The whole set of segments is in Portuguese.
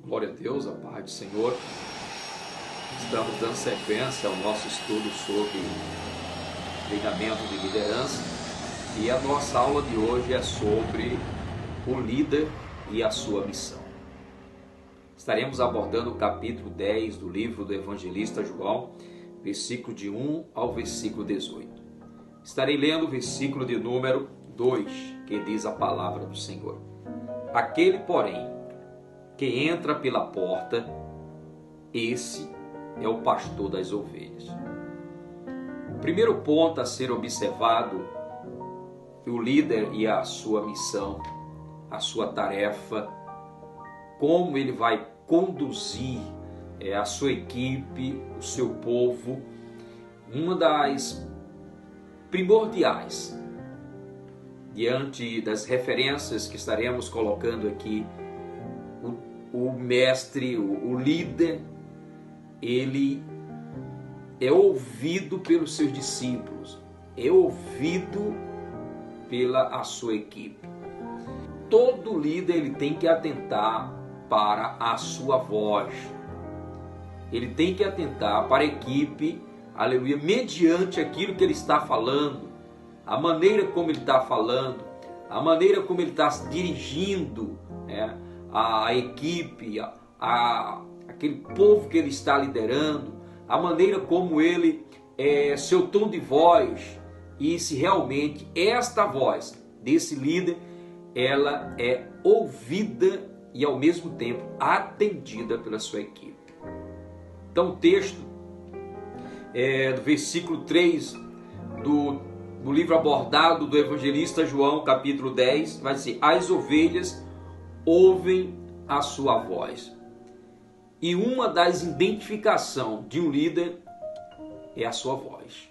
Glória a Deus, a paz do Senhor. Estamos dando sequência ao nosso estudo sobre treinamento de liderança e a nossa aula de hoje é sobre o líder e a sua missão. Estaremos abordando o capítulo 10 do livro do evangelista João, versículo de 1 ao versículo 18. Estarei lendo o versículo de número 2, que diz a palavra do Senhor. Aquele, porém, que entra pela porta, esse é o pastor das ovelhas. O primeiro ponto a ser observado é o líder e a sua missão, a sua tarefa, como ele vai conduzir a sua equipe, o seu povo. Uma das primordiais, diante das referências que estaremos colocando aqui, o mestre, o líder, ele é ouvido pelos seus discípulos, é ouvido pela a sua equipe. Todo líder ele tem que atentar para a sua voz. Ele tem que atentar para a equipe, aleluia, mediante aquilo que ele está falando, a maneira como ele está falando, a maneira como ele está se dirigindo, a equipe, aquele povo que ele está liderando, a maneira como ele, seu tom de voz, e se realmente esta voz desse líder, ela é ouvida e ao mesmo tempo atendida pela sua equipe. Então o texto do versículo 3 do livro abordado do evangelista João, capítulo 10, vai dizer: as ovelhas ouvem a sua voz. E uma das identificações de um líder é a sua voz.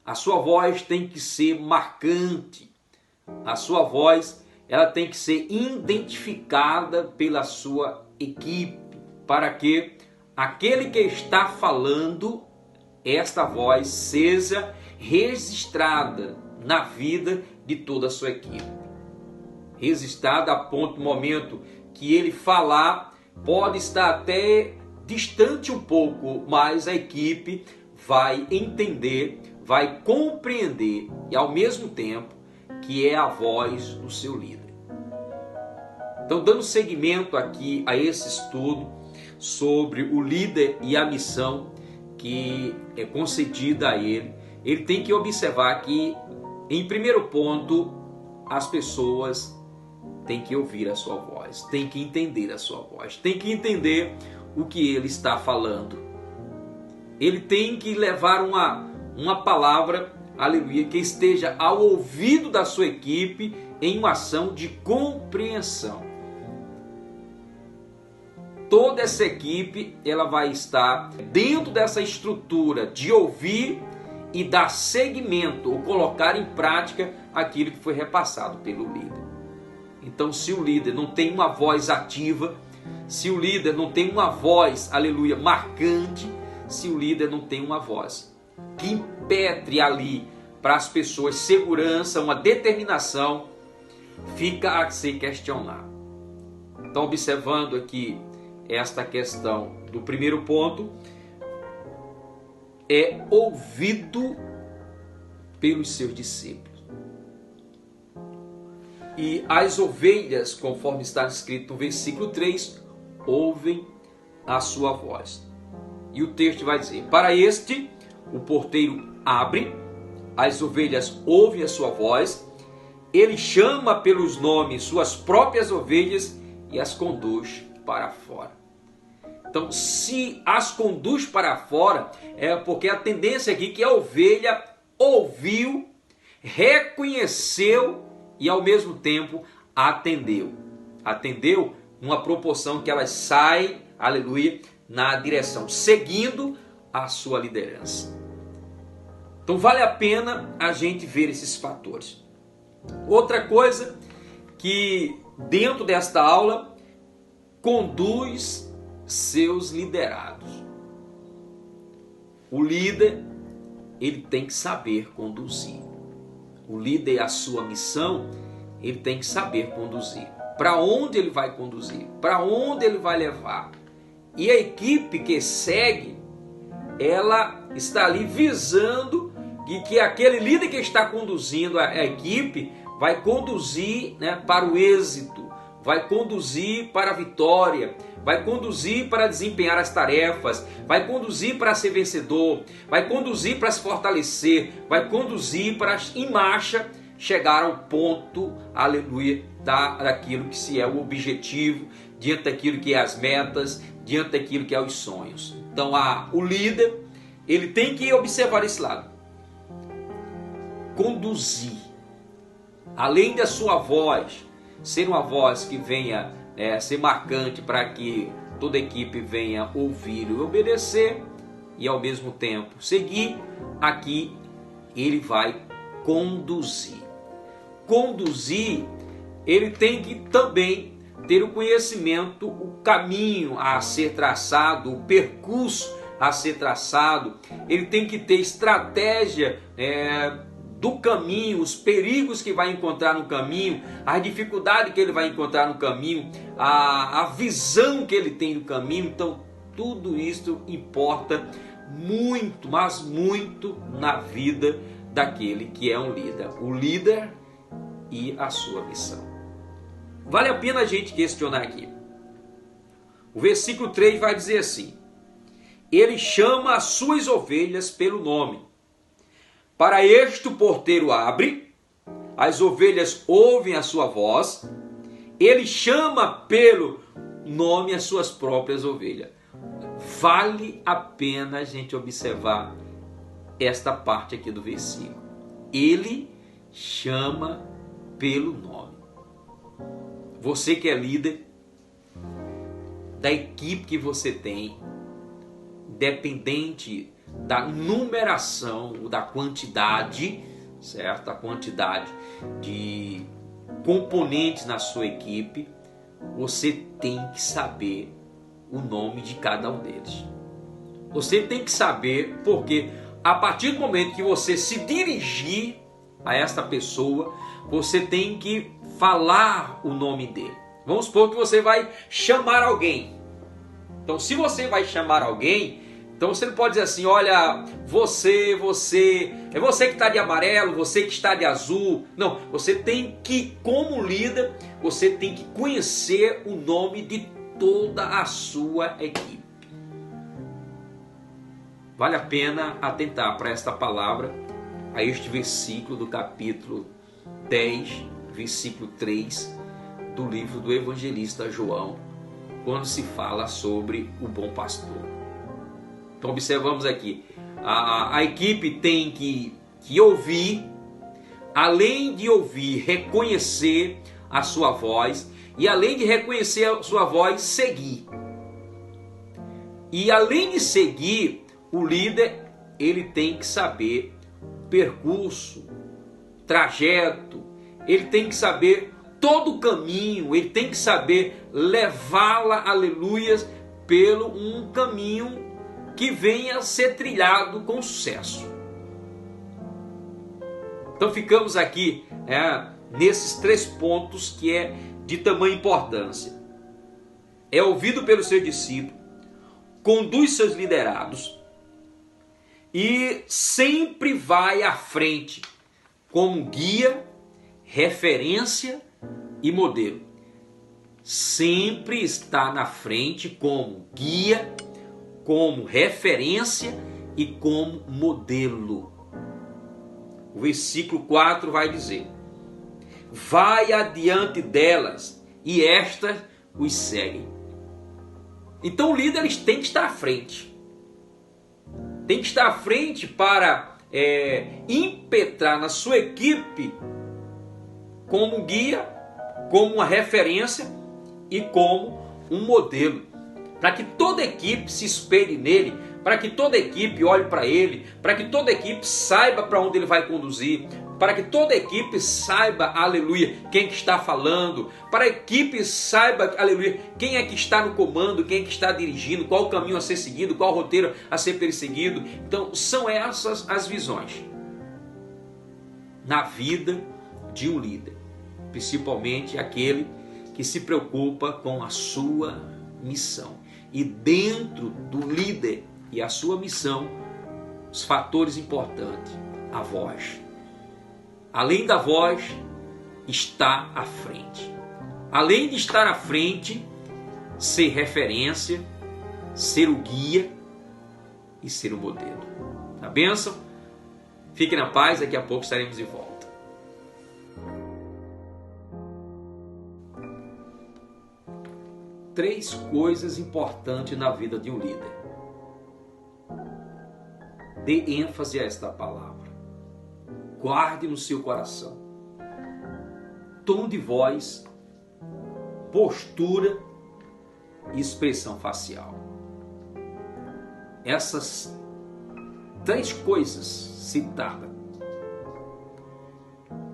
A sua voz tem que ser marcante. A sua voz, ela tem que ser identificada pela sua equipe, para que aquele que está falando, esta voz seja registrada na vida de toda a sua equipe. Registrada a ponto do momento que ele falar, pode estar até distante um pouco, mas a equipe vai entender, vai compreender e ao mesmo tempo que é a voz do seu líder. Então, dando seguimento aqui a esse estudo sobre o líder e a missão que é concedida a ele, ele tem que observar que, em primeiro ponto, as pessoas têm que ouvir a sua voz, têm que entender a sua voz, têm que entender o que ele está falando. Ele tem que levar uma palavra, aleluia, que esteja ao ouvido da sua equipe em uma ação de compreensão. Toda essa equipe, ela vai estar dentro dessa estrutura de ouvir e dar seguimento ou colocar em prática aquilo que foi repassado pelo líder. Então, se o líder não tem uma voz ativa, se o líder não tem uma voz, aleluia, marcante, se o líder não tem uma voz que impetre ali para as pessoas segurança, uma determinação, fica a se questionar. Então, observando aqui esta questão do primeiro ponto, é ouvido pelos seus discípulos. E as ovelhas, conforme está escrito no versículo 3, ouvem a sua voz. E o texto vai dizer: para este, o porteiro abre, as ovelhas ouvem a sua voz, ele chama pelos nomes suas próprias ovelhas e as conduz para fora. Então, se as conduz para fora, é porque a tendência aqui é que a ovelha ouviu, reconheceu e ao mesmo tempo atendeu. Atendeu numa proporção que ela sai, aleluia, na direção, seguindo a sua liderança. Então vale a pena a gente ver esses fatores. Outra coisa que dentro desta aula conduz seus liderados. O líder, ele tem que saber conduzir. O líder e a sua missão, ele tem que saber conduzir. para onde ele vai conduzir, para onde ele vai levar. E a equipe que segue, ela está ali visando que aquele líder que está conduzindo a equipe vai conduzir, né, para o êxito, vai conduzir para a vitória, vai conduzir para desempenhar as tarefas, vai conduzir para ser vencedor, vai conduzir para se fortalecer, vai conduzir para, em marcha, chegar ao ponto, aleluia, daquilo que se é o objetivo, diante daquilo que é as metas, diante daquilo que é os sonhos. Então o líder, ele tem que observar esse lado. Conduzir. Além da sua voz ser uma voz que venha ser marcante para que toda a equipe venha ouvir e obedecer, e ao mesmo tempo seguir, aqui ele vai conduzir. Conduzir, ele tem que também ter o conhecimento, o caminho a ser traçado, o percurso a ser traçado. Ele tem que ter estratégia do caminho, os perigos que vai encontrar no caminho, a dificuldade que ele vai encontrar no caminho, a visão que ele tem no caminho. Então tudo isso importa muito, mas muito na vida daquele que é um líder. O líder e a sua missão. Vale a pena a gente questionar aqui. O versículo 3 vai dizer assim: ele chama as suas ovelhas pelo nome. Para este o porteiro abre, as ovelhas ouvem a sua voz, ele chama pelo nome as suas próprias ovelhas. Vale a pena a gente observar esta parte aqui do versículo. Ele chama pelo nome. Você que é líder da equipe que você tem, dependente da numeração, da quantidade, certo? A quantidade de componentes na sua equipe, você tem que saber o nome de cada um deles. Você tem que saber, porque a partir do momento que você se dirigir a esta pessoa, você tem que falar o nome dele. Vamos supor que você vai chamar alguém. Então, se você vai chamar alguém, então você não pode dizer assim: olha, você, é você que está de amarelo, você que está de azul. Não, você tem que, como líder, você tem que conhecer o nome de toda a sua equipe. Vale a pena atentar para esta palavra, a este versículo do capítulo 10, versículo 3 do livro do evangelista João, quando se fala sobre o bom pastor. Então observamos aqui, a equipe tem que ouvir, além de ouvir, reconhecer a sua voz, e além de reconhecer a sua voz, seguir. E além de seguir, o líder, ele tem que saber percurso, trajeto, ele tem que saber todo o caminho, ele tem que saber levá-la, aleluias, pelo um caminho que venha a ser trilhado com sucesso. Então ficamos aqui nesses 3 pontos que é de tamanha importância. É ouvido pelo seu discípulo, conduz seus liderados e sempre vai à frente como guia, referência e modelo. Sempre está na frente como guia, como referência e como modelo. O versículo 4 vai dizer: vai adiante delas e estas os seguem. Então o líder tem que estar à frente. Tem que estar à frente para impetrar na sua equipe como guia, como uma referência e como um modelo, para que toda a equipe se espelhe nele, para que toda a equipe olhe para ele, para que toda a equipe saiba para onde ele vai conduzir, para que toda a equipe saiba, aleluia, quem que está falando, para a equipe saiba, aleluia, quem é que está no comando, quem é que está dirigindo, qual o caminho a ser seguido, qual o roteiro a ser perseguido. Então são essas as visões na vida de um líder, principalmente aquele que se preocupa com a sua missão. E dentro do líder e a sua missão, os fatores importantes, a voz. Além da voz, está à frente. Além de estar à frente, ser referência, ser o guia e ser o modelo. Tá bênção? Fique na paz, daqui a pouco estaremos de volta. Três coisas importantes na vida de um líder. Dê ênfase a esta palavra. Guarde no seu coração. Tom de voz, postura e expressão facial. Essas três coisas citadas: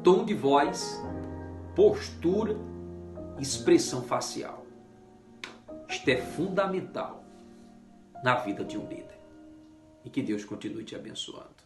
tom de voz, postura e expressão facial. Isto é fundamental na vida de um líder. E que Deus continue te abençoando.